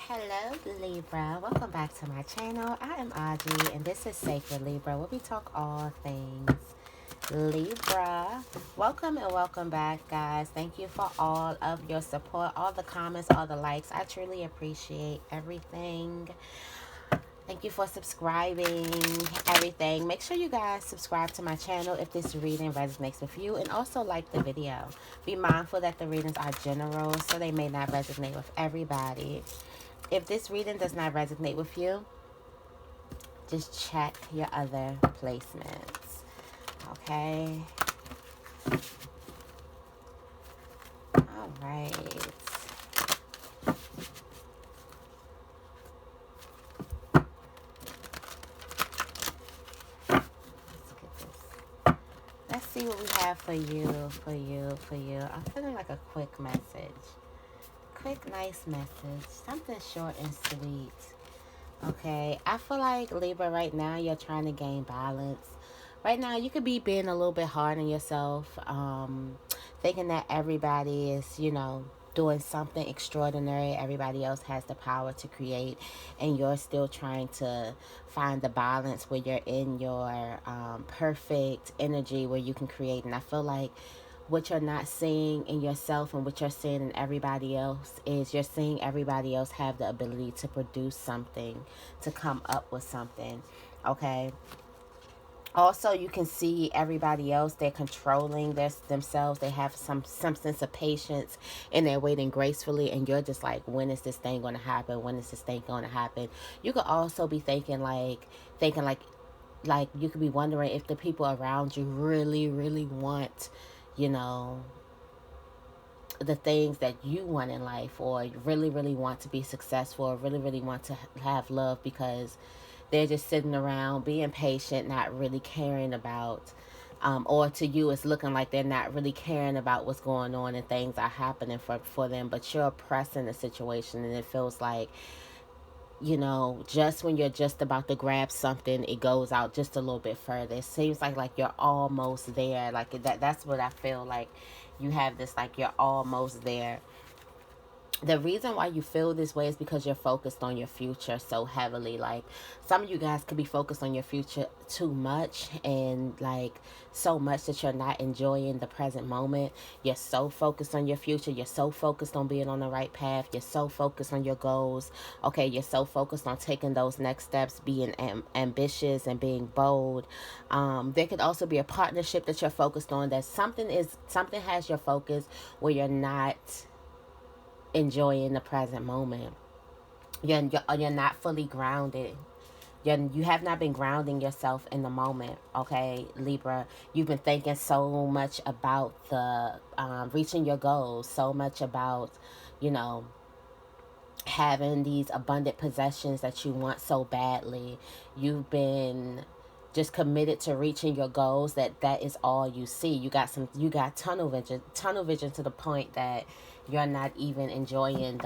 Hello, Libra. Welcome back to my channel. I am Audrey, and this is Sacred Libra, where we talk all things Libra. Welcome and welcome back, guys. Thank you for all of your support, all the comments, all the likes. I truly appreciate everything. Thank you for subscribing, everything. Make sure you guys subscribe to my channel if this reading resonates with you, and also like the video. Be mindful that the readings are general, so they may not resonate with everybody. If this reading does not resonate with you, just check your other placements. Okay? All right. Let's see what we have for you. I'm feeling like a quick message. Quick, nice message. Something short and sweet. Okay, I feel like Libra right now you're trying to gain balance. Right now you could be being a little bit hard on yourself, thinking that everybody is, doing something extraordinary. Everybody else has the power to create, and you're still trying to find the balance where you're in your perfect energy where you can create. And I feel like what you're not seeing in yourself and what you're seeing in everybody else is you're seeing everybody else have the ability to produce something, to come up with something. Okay, also you can see everybody else, they're controlling themselves, they have some sense of patience, and they're waiting gracefully, and you're just like, when is this thing going to happen, when is this thing going to happen? You could also be thinking like you could be wondering if the people around you really want, you know, the things that you want in life, or really want to be successful, or really want to have love, because they're just sitting around being patient, not really caring about, or to you it's looking like they're not really caring about what's going on and things are happening for them, but you're pressing the situation, and it feels like, just when you're just about to grab something, it goes out just a little bit further. It seems like you're almost there. Like that's what I feel like. You have this, like, you're almost there. The reason why you feel this way is because you're focused on your future so heavily. Like, some of you guys could be focused on your future too much, and like so much that you're not enjoying the present moment. You're so focused on your future, you're so focused on being on the right path, you're so focused on your goals. Okay, you're so focused on taking those next steps, being ambitious and being bold. There could also be a partnership that you're focused on, that something has your focus where you're not enjoying the present moment. You're not fully grounded. You have not been grounding yourself in the moment. Okay, Libra, you've been thinking so much about the reaching your goals, so much about, you know, having these abundant possessions that you want so badly. You've been just committed to reaching your goals, that is all you see. You got tunnel vision to the point that you're not even enjoying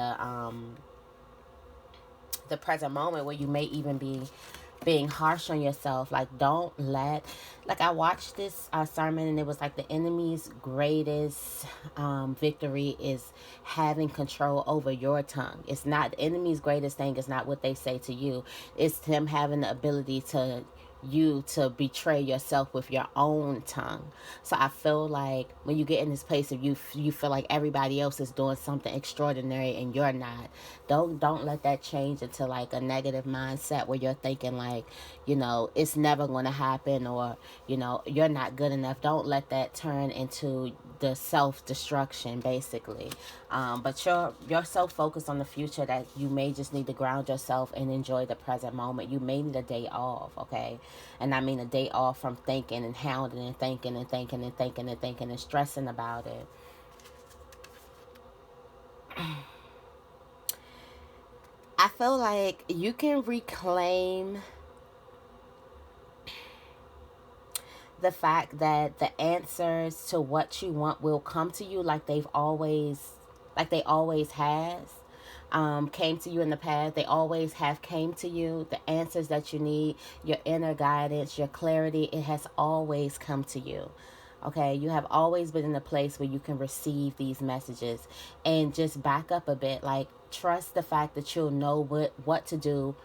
the present moment, where you may even be being harsh on yourself. Like, don't let, like, I watched this sermon, and it was like the enemy's greatest victory is having control over your tongue. It's not the enemy's greatest thing, is not what they say to you. It's him having the ability to you to betray yourself with your own tongue. So I feel like when you get in this place of you feel like everybody else is doing something extraordinary and you're not. Don't let that change into like a negative mindset where you're thinking like, it's never going to happen, or you're not good enough. Don't let that turn into the self-destruction, basically. But you're so focused on the future that you may just need to ground yourself and enjoy the present moment. You may need a day off, okay? And I mean a day off from thinking and hounding and thinking and stressing about it. I feel like you can reclaim the fact that the answers to what you want will come to you, like they always has came to you in the past. They always have came to you. The answers that you need, your inner guidance, your clarity, it has always come to you. Okay, you have always been in a place where you can receive these messages, and just back up a bit. Like, trust the fact that you'll know what to do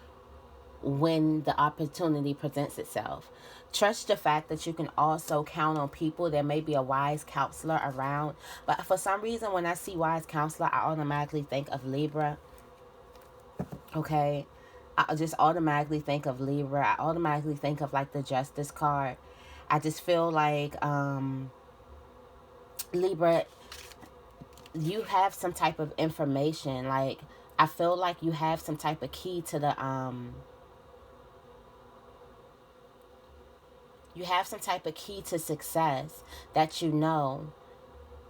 when the opportunity presents itself. Trust the fact that you can also count on people. There may be a wise counselor around, but for some reason, when I see wise counselor, I automatically think of Libra. Okay, I just automatically think of Libra. I automatically think of like the Justice card. I just feel like Libra, you have some type of information. Like, I feel like you have some type of key to the you have some type of key to success that you know.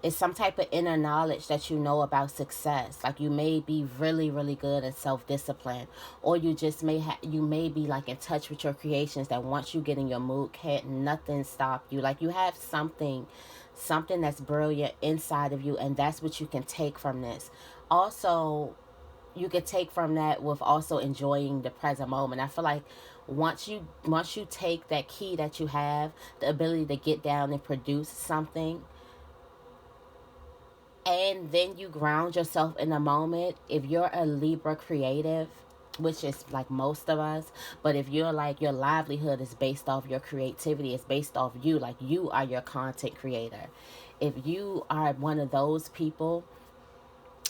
It's some type of inner knowledge that you know about success. Like, you may be really, really good at self-discipline, or you just you may be like in touch with your creations, that once you get in your mood, can't nothing stop you. Like, you have something that's brilliant inside of you, and that's what you can take from this. Also, you could take from that with also enjoying the present moment. I feel like once you take that key that you have, the ability to get down and produce something, and then you ground yourself in the moment. If you're a Libra creative, which is like most of us, but if you're like, your livelihood is based off your creativity, it's based off you, like you are your content creator. If you are one of those people,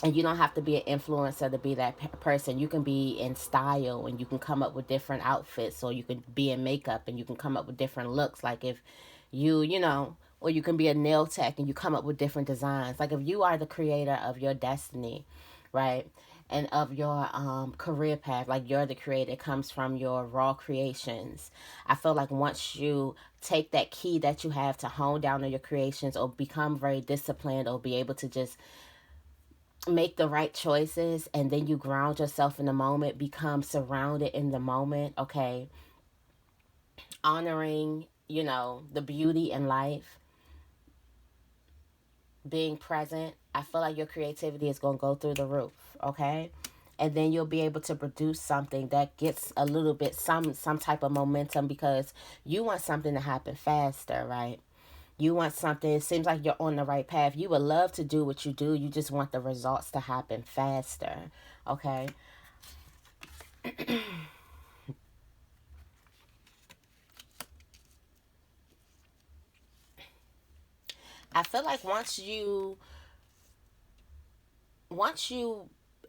and you don't have to be an influencer to be that person. You can be in style, and you can come up with different outfits, or you can be in makeup and you can come up with different looks. Like, if you know, or you can be a nail tech and you come up with different designs. Like, if you are the creator of your destiny, right, and of your career path, like you're the creator, it comes from your raw creations. I feel like once you take that key that you have to hone down on your creations, or become very disciplined, or be able to just make the right choices, and then you ground yourself in the moment, become surrounded in the moment. Okay, honoring, the beauty in life, being present. I feel like your creativity is going to go through the roof. Okay, and then you'll be able to produce something that gets a little bit, some type of momentum, because you want something to happen faster, right? You want something, it seems like you're on the right path. You would love to do what you do, you just want the results to happen faster. Okay, I feel like once you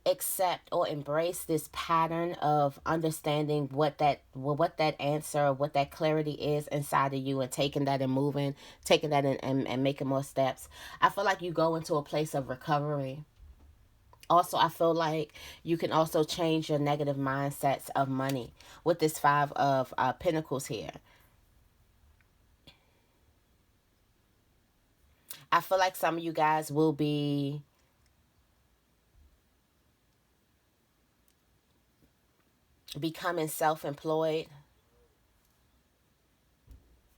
accept or embrace this pattern of understanding what that answer, what that clarity is inside of you, and taking that and moving, taking that and making more steps, I feel like you go into a place of recovery. Also, I feel like you can also change your negative mindsets of money with this five of pentacles here. I feel like some of you guys will be becoming self-employed,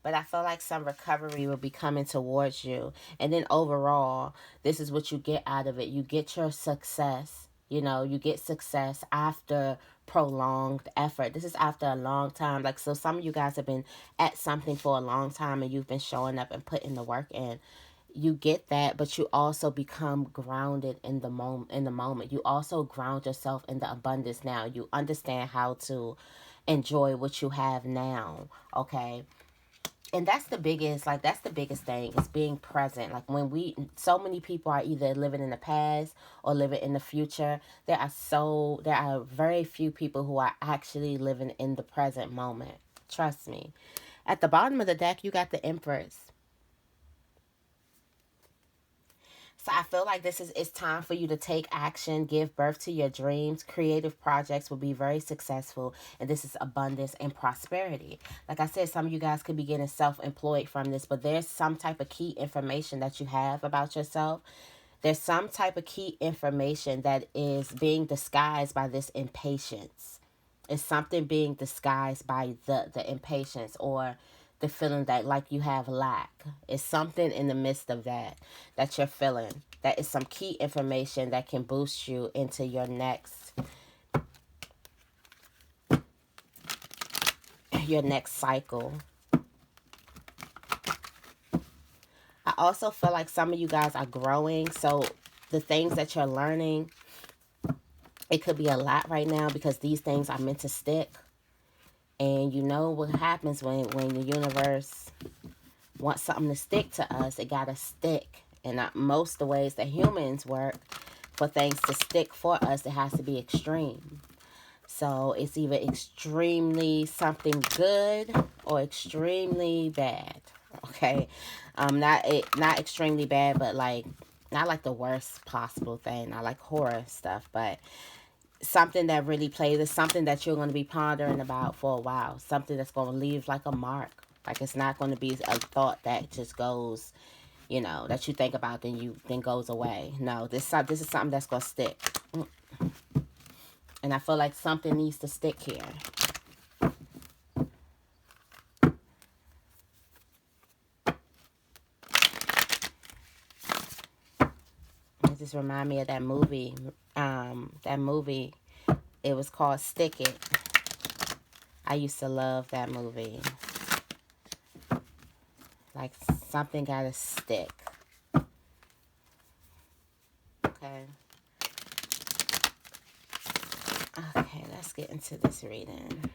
but I feel like some recovery will be coming towards you. And then overall, this is what you get out of it. You get your success. You get success after prolonged effort. This is after a long time. Like, so some of you guys have been at something for a long time, and you've been showing up and putting the work in. You get that, but you also become grounded in the moment. You also ground yourself in the abundance now. You understand how to enjoy what you have now. Okay, and that's the biggest thing, is being present. Like, when we so many people are either living in the past or living in the future, there are very few people who are actually living in the present moment. Trust me. At the bottom of the deck, you got the Empress. So I feel like this is it's time for you to take action, give birth to your dreams. Creative projects will be very successful, and this is abundance and prosperity. Like I said, some of you guys could be getting self-employed from this, but there's some type of key information that you have about yourself. There's some type of key information that is being disguised by this impatience. It's something being disguised by the impatience, or the feeling that like you have lack. It's something in the midst of that you're feeling. That is some key information that can boost you into your next cycle. also feel like some of you guys are growing. So the things that you're learning, it could be a lot right now because these things are meant to stick. And you know what happens when the universe wants something to stick to us, it gotta stick. And not most of the ways that humans work, for things to stick for us, it has to be extreme. So it's either extremely something good or extremely bad. Okay, not extremely bad, but like not like the worst possible thing. Not like horror stuff, but something that really plays. It's something that you're going to be pondering about for a while. Something that's going to leave like a mark. Like it's not going to be a thought that just goes, that you think about then goes away. No, this is something that's going to stick. And I feel like something needs to stick here. It just remind me of that movie. It was called Stick It. I used to love that movie. Like something gotta stick. Okay. Okay, let's get into this reading.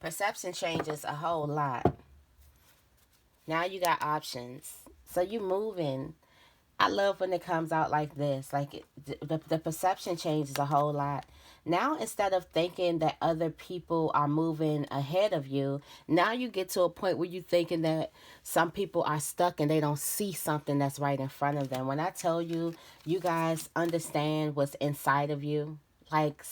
Perception changes a whole lot. Now you got options. So you moving. I love when it comes out like this. Like the perception changes a whole lot. Now instead of thinking that other people are moving ahead of you, now you get to a point where you're thinking that some people are stuck and they don't see something that's right in front of them. When I tell you, you guys understand what's inside of you. Like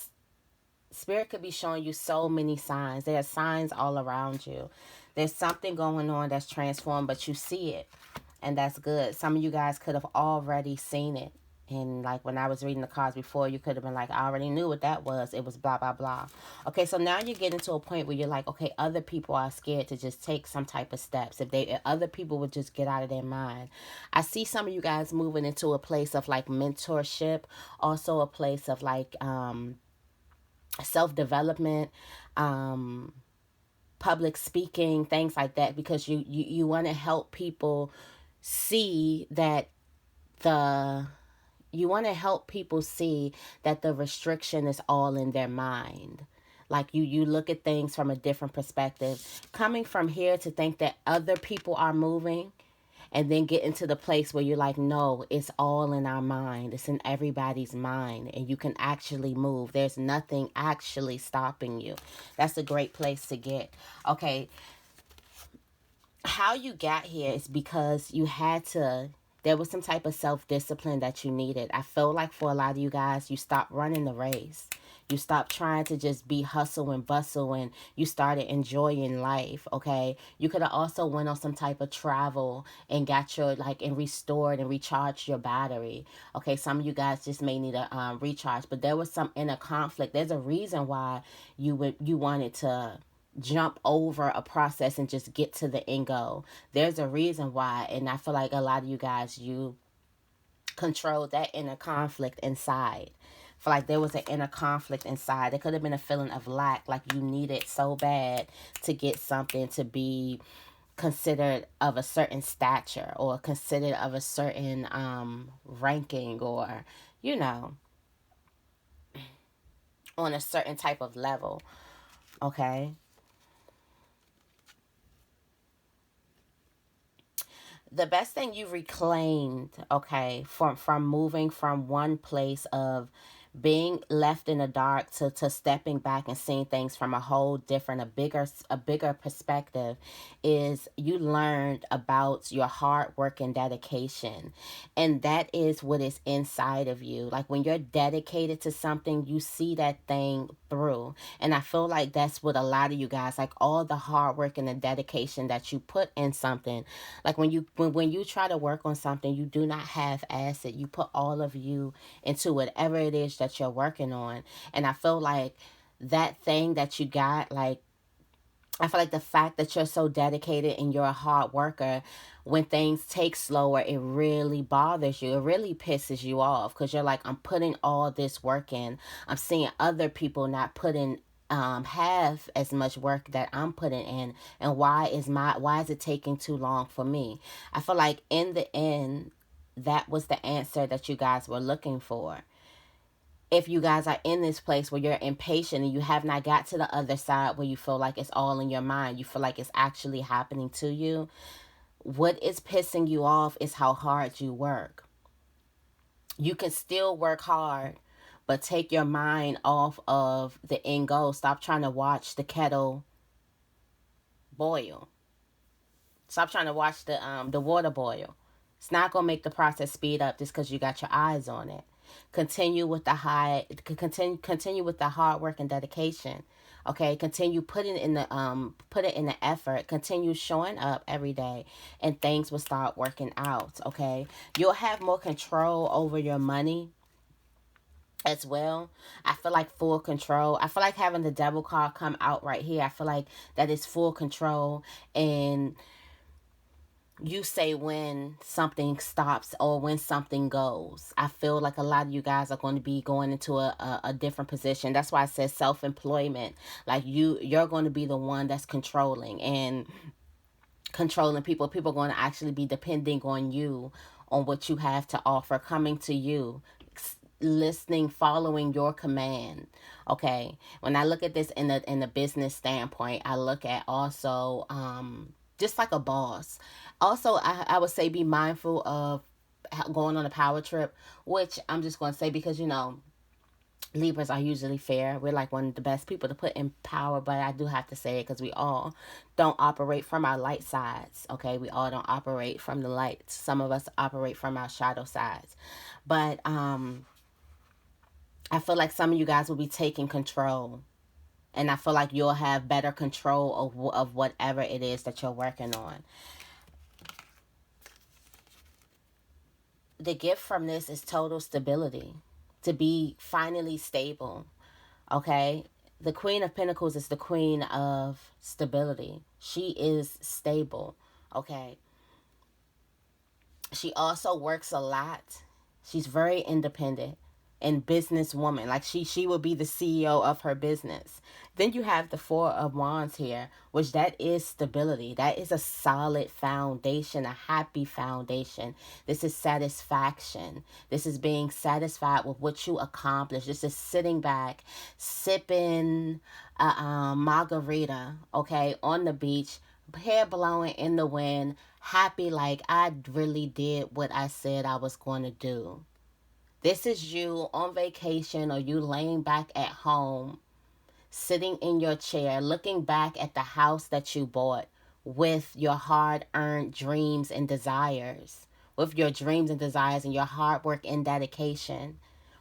Spirit could be showing you so many signs. There are signs all around you. There's something going on that's transformed, but you see it. And that's good. Some of you guys could have already seen it. And like when I was reading the cards before, you could have been like, I already knew what that was. It was blah, blah, blah. Okay, so now you're getting to a point where you're like, okay, other people are scared to just take some type of steps. If other people would just get out of their mind. I see some of you guys moving into a place of like mentorship, also a place of like self-development, public speaking, things like that, because you want to help people see that the you want to help people see that the restriction is all in their mind. Like you look at things from a different perspective. Coming from here to think that other people are moving and then get into the place where you're like, no, it's all in our mind. It's in everybody's mind, and you can actually move. There's nothing actually stopping you. That's a great place to get. Okay, how you got here is because there was some type of self-discipline that you needed. I feel like for a lot of you guys, you stopped running the race. You stopped trying to just be hustle and bustle, and you started enjoying life. Okay, you could have also went on some type of travel and got your and restored and recharged your battery. Okay, some of you guys just may need a recharge, but there was some inner conflict. There's a reason why you wanted to jump over a process and just get to the end goal. There's a reason why, and I feel like a lot of you guys, you control that inner conflict inside. I feel like there was an inner conflict inside. There could have been a feeling of lack, like you needed so bad to get something to be considered of a certain stature or considered of a certain ranking, or you know on a certain type of level. Okay, the best thing you reclaimed, okay, from moving from one place of being left in the dark to stepping back and seeing things from a whole different, a bigger perspective, is you learned about your hard work and dedication. And that is what is inside of you. Like when you're dedicated to something, you see that thing through. And I feel like that's what a lot of you guys, like all the hard work and the dedication that you put in something, like when you try to work on something, you do not have acid. You put all of you into whatever it is that you're working on. And I feel like that thing that you got, like I feel like the fact that you're so dedicated and you're a hard worker, when things take slower, it really bothers you. It really pisses you off because you're like, I'm putting all this work in. I'm seeing other people not putting half as much work that I'm putting in, and why is it taking too long for me? I feel like in the end, that was the answer that you guys were looking for. If you guys are in this place where you're impatient and you have not got to the other side where you feel like it's all in your mind, you feel like it's actually happening to you, what is pissing you off is how hard you work. You can still work hard, but take your mind off of the end goal. Stop trying to watch the kettle boil. Stop trying to watch the water boil. It's not gonna make the process speed up just because you got your eyes on it. Continue with the hard work and dedication. Okay, continue put it in the effort. Continue showing up every day, and things will start working out. Okay, you'll have more control over your money as well. I feel like full control. I feel like having the devil card come out right here. I feel like that is full control, and you say when something stops or when something goes. I feel like a lot of you guys are going to be going into a different position. That's why I said self-employment. Like you're going to be the one that's controlling people. People are going to actually be depending on you, on what you have to offer, coming to you, listening, following your command. Okay, when I look at this in the business standpoint, I look at also just like a boss. Also, I would say be mindful of going on a power trip, which I'm just going to say because Libras are usually fair. We're like one of the best people to put in power, but I do have to say it because we all don't operate from our light sides. Okay, we all don't operate from the light. Some of us operate from our shadow sides, but I feel like some of you guys will be taking control, and I feel like you'll have better control of whatever it is that you're working on. The gift from this is total stability, to be finally stable. Okay, the Queen of Pentacles is the queen of stability. She is stable. Okay, she also works a lot. She's very independent and businesswoman. Like she will be the CEO of her business. Then you have the Four of Wands here, which that is stability. That is a solid foundation, a happy foundation. This is satisfaction. This is being satisfied with what you accomplished. This is sitting back, sipping a margarita, okay, on the beach, hair blowing in the wind, happy like I really did what I said I was going to do. This is you on vacation or you laying back at home, sitting in your chair, looking back at the house that you bought with your hard earned dreams and desires, with your dreams and desires and your hard work and dedication,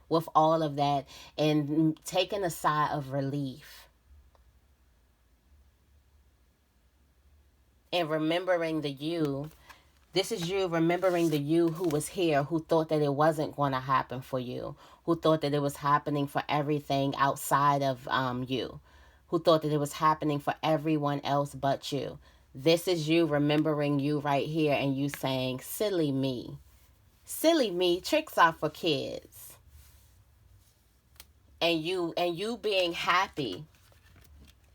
with all of that, and taking a sigh of relief and remembering the you. This is you remembering the you who was here, who thought that it wasn't going to happen for you, who thought that it was happening for everything outside of you, who thought that it was happening for everyone else but you. This is you remembering you right here, and you saying, silly me. Silly me, tricks are for kids. And you being happy.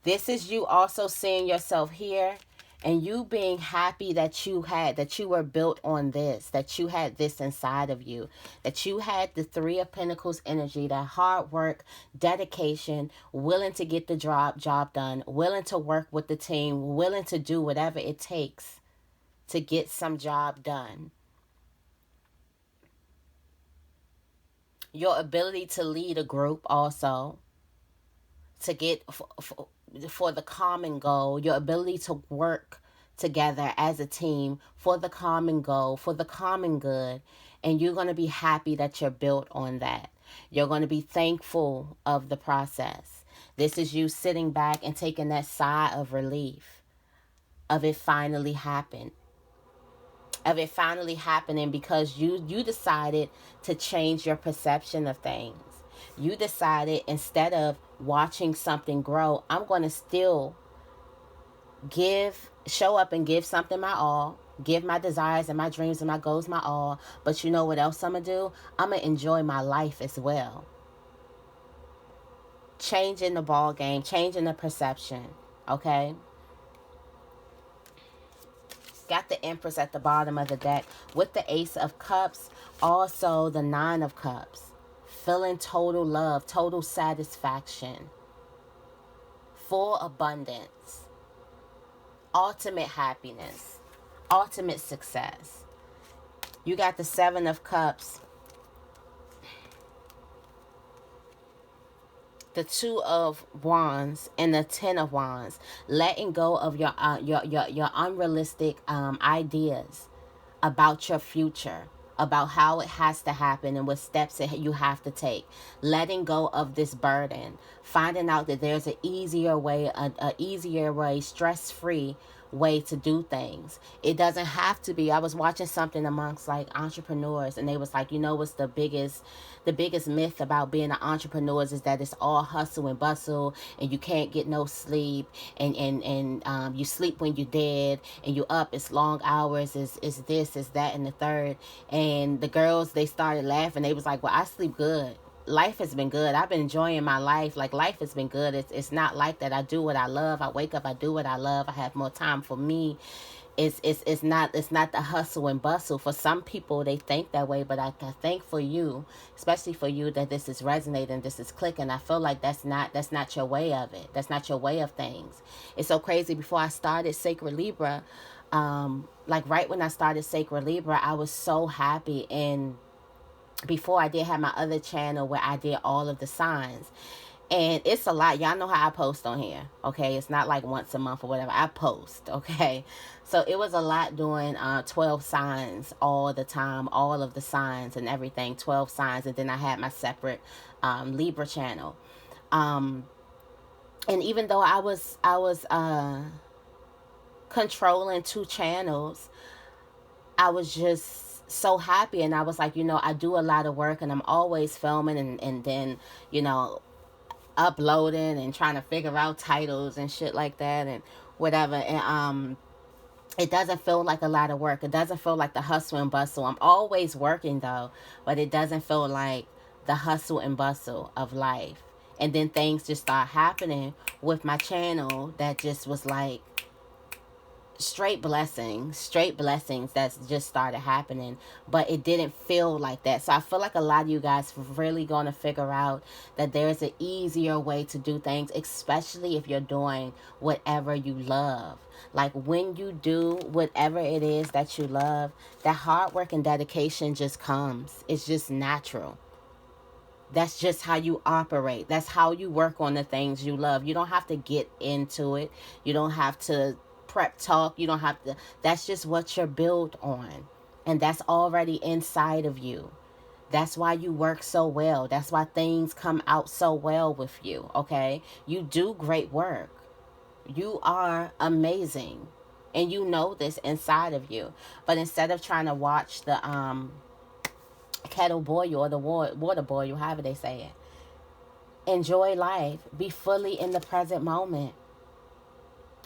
This is you also seeing yourself here, and you being happy that you were built on this, that you had this inside of you, that you had the Three of Pentacles energy, that hard work, dedication, willing to get the job done, willing to work with the team, willing to do whatever it takes to get some job done. Your ability to lead a group also, to get for the common goal, your ability to work together as a team for the common goal, for the common good, and you're going to be happy that you're built on that. You're going to be thankful of the process. This is you sitting back and taking that sigh of relief of it finally happened. Of it finally happening because you decided to change your perception of things. You decided, instead of watching something grow, I'm going to still show up and give something my all. Give my desires and my dreams and my goals my all. But you know what else I'm going to do? I'm going to enjoy my life as well. Changing the ball game, changing the perception. Okay? Got the Empress at the bottom of the deck with the Ace of Cups, also the Nine of Cups. Feeling total love, total satisfaction, full abundance, ultimate happiness, ultimate success. You got the Seven of Cups, the Two of Wands, and the Ten of Wands. Letting go of your unrealistic ideas about your future, about how it has to happen and what steps you have to take. Letting go of this burden, finding out that there's an easier way, a easier way, stress-free way to do things. It doesn't have to be. I was watching something amongst like entrepreneurs, and they was like, you know what's the biggest myth about being an entrepreneur is that it's all hustle and bustle, and you can't get no sleep, and you sleep when you're dead, and you up, it's long hours, is this, is that, and the third. And the girls, they started laughing. They was like, well, I sleep good. Life has been good. I've been enjoying my life. Like, life has been good. It's not like that. I do what I love. I wake up, I do what I love. I have more time for me. It's not the hustle and bustle. For some people, they think that way, but I think for you, especially for you, that this is resonating, this is clicking. I feel like that's not your way of it. That's not your way of things. It's so crazy. Before I started Sacred Libra, like right when I started Sacred Libra, I was so happy. And before, I did have my other channel where I did all of the signs. And it's a lot. Y'all know how I post on here, okay? It's not like once a month or whatever. I post, okay? So it was a lot doing 12 signs all the time, all of the signs and everything, 12 signs. And then I had my separate Libra channel. And even though I was controlling 2 channels, I was just so happy. And I was like, I do a lot of work, and I'm always filming and then, uploading and trying to figure out titles and shit like that and whatever. And it doesn't feel like a lot of work. It doesn't feel like the hustle and bustle. I'm always working though, but it doesn't feel like the hustle and bustle of life. And then things just start happening with my channel that just was like straight blessings that just started happening. But it didn't feel like that. So I feel like a lot of you guys really going to figure out that there's an easier way to do things, especially if you're doing whatever you love. Like when you do whatever it is that you love, that hard work and dedication just comes. It's just natural. That's just how you operate. That's how you work on the things you love. You don't have to get into it. You don't have to prep talk. You don't have to. That's just what you're built on. And that's already inside of you. That's why you work so well. That's why things come out so well with you. Okay? You do great work. You are amazing. And you know this inside of you. But instead of trying to watch the kettle boil or the water boil, however they say it, enjoy life. Be fully in the present moment.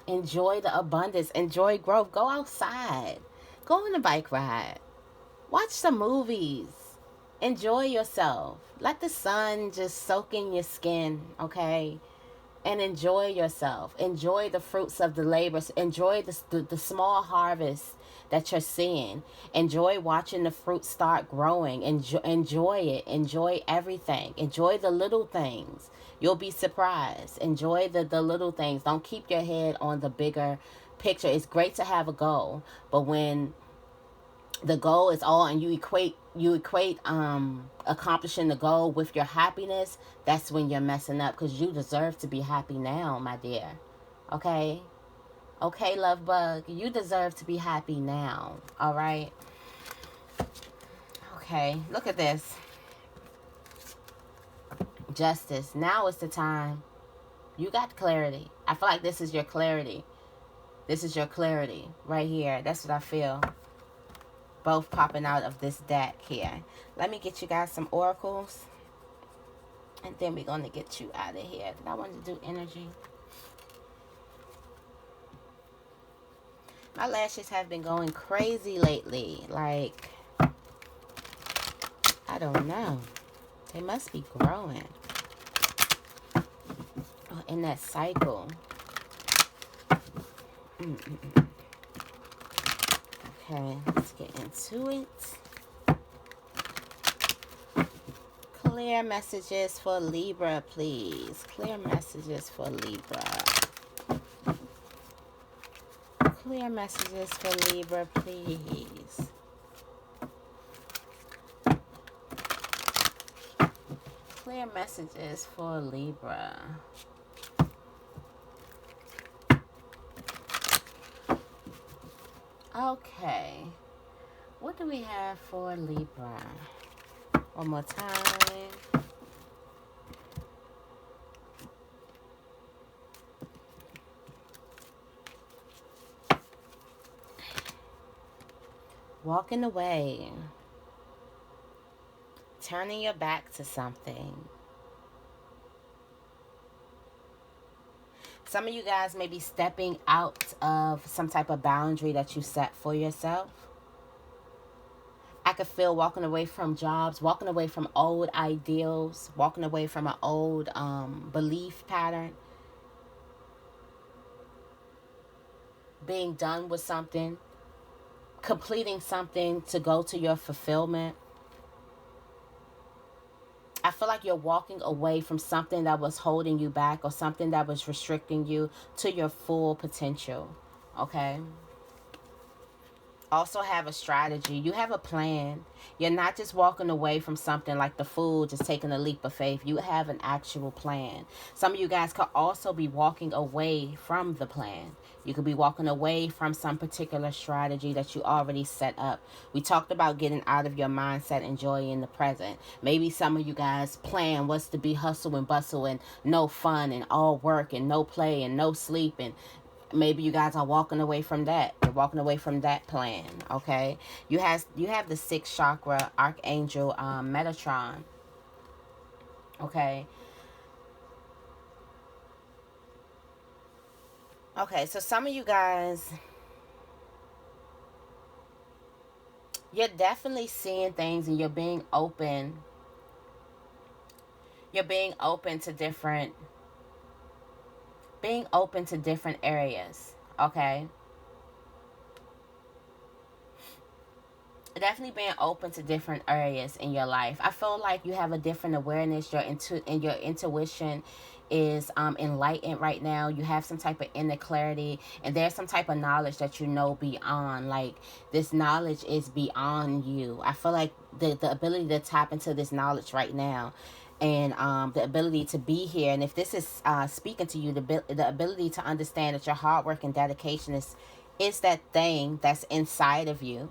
Enjoy the abundance. Enjoy growth. Go outside. Go on a bike ride. Watch some movies. Enjoy yourself. Let the sun just soak in your skin, okay? And enjoy yourself. Enjoy the fruits of the labor. Enjoy the small harvest that you're seeing. Enjoy watching the fruit start growing. Enjoy it. Enjoy everything. Enjoy the little things. You'll be surprised. Enjoy the little things. Don't keep your head on the bigger picture. It's great to have a goal, but when the goal is all and you equate accomplishing the goal with your happiness, that's when you're messing up, because you deserve to be happy now, my dear. Okay, love bug, you deserve to be happy now. All right. Okay, look at this. Justice. Now is the time. You got clarity. I feel like this is your clarity. This is your clarity right here. That's what I feel. Both popping out of this deck here. Let me get you guys some oracles. And then we're going to get you out of here. I wanted to do energy. My lashes have been going crazy lately. Like, I don't know. They must be growing. Oh, in that cycle. Mm-mm-mm. Okay, let's get into it. Clear messages for Libra, please. Clear messages for Libra. Clear messages for Libra, please. Clear messages for Libra. Okay. What do we have for Libra? One more time. Walking away. Turning your back to something. Some of you guys may be stepping out of some type of boundary that you set for yourself. I could feel walking away from jobs, walking away from old ideals, walking away from an old belief pattern, being done with something, completing something to go to your fulfillment. I feel like you're walking away from something that was holding you back or something that was restricting you to your full potential. Okay? Also have a strategy. You have a plan. You're not just walking away from something like the fool, just taking a leap of faith. You have an actual plan. Some of you guys could also be walking away from the plan. You could be walking away from some particular strategy that you already set up. We talked about getting out of your mindset and joy in the present. Maybe some of you guys' plan was to be hustle and bustle and no fun and all work and no play and no sleep, and maybe you guys are walking away from that. You're walking away from that plan. Okay, you have the sixth chakra archangel Metatron. Okay. Okay, so some of you guys, you're definitely seeing things and you're being open to different areas. Okay, definitely being open to different areas in your life. I feel like you have a different awareness. Your intuition is enlightened right now. You have some type of inner clarity, and there's some type of knowledge that you know beyond. Like, this knowledge is beyond you. I feel like the ability to tap into this knowledge right now, and the ability to be here. And if this is speaking to you, the ability to understand that your hard work and dedication is that thing that's inside of you.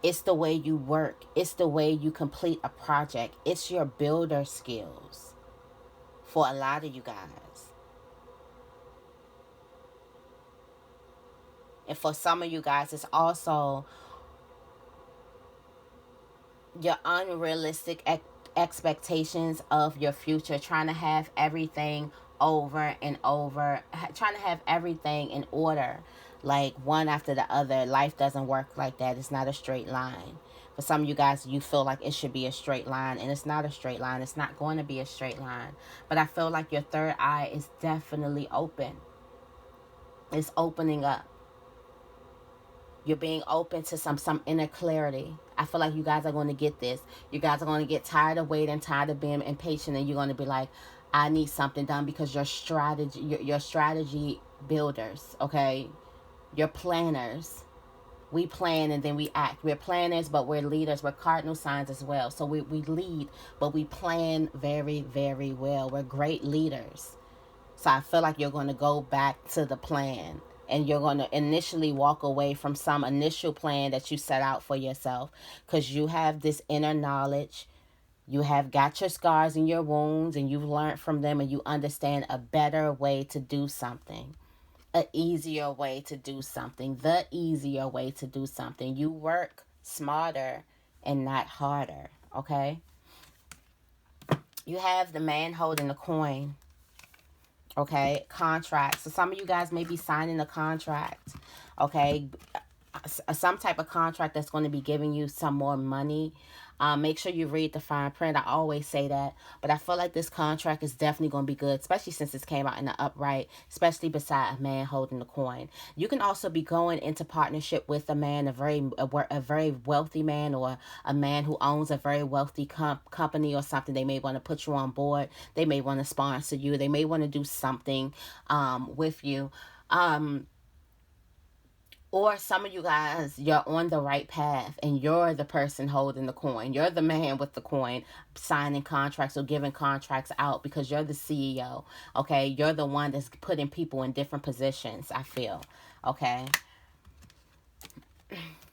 It's the way you work. It's the way you complete a project. It's your builder skills for a lot of you guys. And for some of you guys, it's also your unrealistic expectations of your future, trying to have everything over and over, trying to have everything in order, like one after the other. Life doesn't work like that. It's not a straight line. For some of you guys, you feel like it should be a straight line, and it's not a straight line. It's not going to be a straight line. But I feel like your third eye is definitely open. It's opening up. You're being open to some inner clarity. I feel like you guys are going to get this. You guys are going to get tired of waiting, tired of being impatient, and you're going to be like, I need something done, because your strategy builders, okay? You're planners. We plan and then we act. We're planners, but we're leaders. We're cardinal signs as well. So we lead, but we plan very, very well. We're great leaders. So I feel like you're going to go back to the plan, and you're going to initially walk away from some initial plan that you set out for yourself, because you have this inner knowledge. You have got your scars and your wounds, and you've learned from them, and you understand a better way to do something, a easier way to do something, the easier way to do something. You work smarter and not harder, okay? You have the man holding the coin. Okay, contract. So some of you guys may be signing a contract. Okay, some type of contract that's going to be giving you some more money. Make sure you read the fine print. I always say that, but I feel like this contract is definitely going to be good, especially since this came out in the upright, especially beside a man holding the coin. You can also be going into partnership with a man, a very wealthy man, or a man who owns a very wealthy company or something. They may want to put you on board. They may want to sponsor you. They may want to do something with you. Or some of you guys, you're on the right path and you're the person holding the coin. You're the man with the coin, signing contracts or giving contracts out because you're the CEO. Okay. You're the one that's putting people in different positions, I feel. Okay.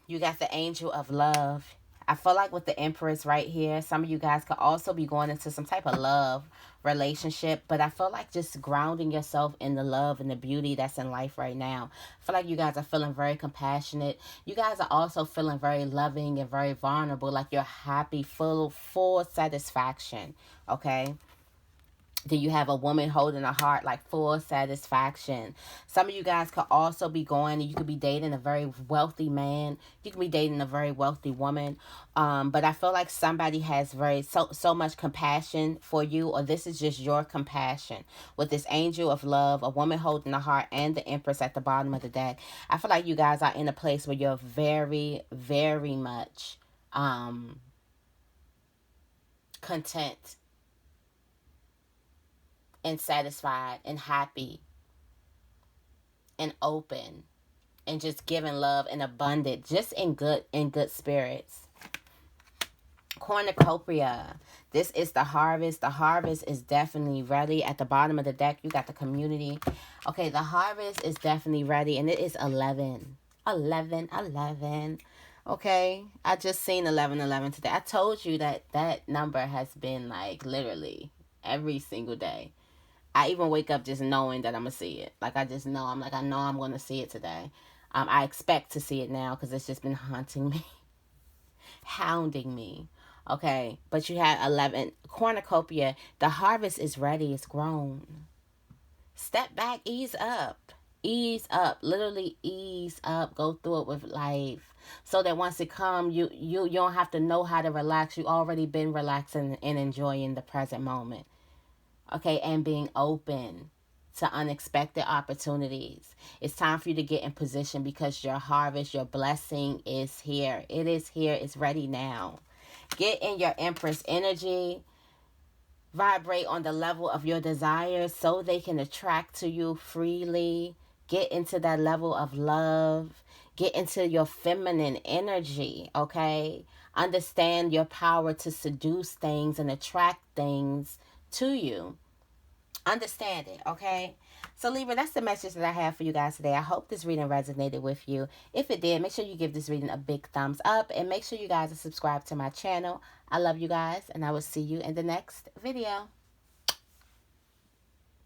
You got the angel of love. I feel like with the Empress right here, some of you guys could also be going into some type of love relationship, but I feel like just grounding yourself in the love and the beauty that's in life right now. I feel like you guys are feeling very compassionate. You guys are also feeling very loving and very vulnerable, like you're happy, full satisfaction. Okay. Do you have a woman holding a heart, like full satisfaction? Some of you guys could also be going, you could be dating a very wealthy man. You could be dating a very wealthy woman. But I feel like somebody has so much compassion for you, or this is just your compassion. With this angel of love, a woman holding a heart, and the Empress at the bottom of the deck. I feel like you guys are in a place where you're very, very much content and satisfied and happy and open and just giving love and abundant, just in good spirits. Cornucopia. This is the harvest. The harvest is definitely ready. At the bottom of the deck, you got the community. Okay, the harvest is definitely ready, and it is 11. 11, 11. Okay, I just seen 11 today. I told you that number has been like literally every single day. I even wake up just knowing that I'm gonna see it. Like I just know. I'm like, I know I'm gonna see it today. I expect to see it now because it's just been haunting me, hounding me. Okay, but you had 11 cornucopia. The harvest is ready. It's grown. Step back, ease up. Literally ease up. Go through it with life, so that once it comes, you don't have to know how to relax. You already been relaxing and enjoying the present moment. Okay, and being open to unexpected opportunities. It's time for you to get in position because your harvest, your blessing is here. It is here. It's ready now. Get in your Empress energy. Vibrate on the level of your desires so they can attract to you freely. Get into that level of love. Get into your feminine energy, okay? Understand your power to seduce things and attract things to you. Understand it, okay? So Libra, that's the message that I have for you guys today. I hope this reading resonated with you. If it did, make sure you give this reading a big thumbs up and make sure you guys are subscribed to my channel. I love you guys and I will see you in the next video.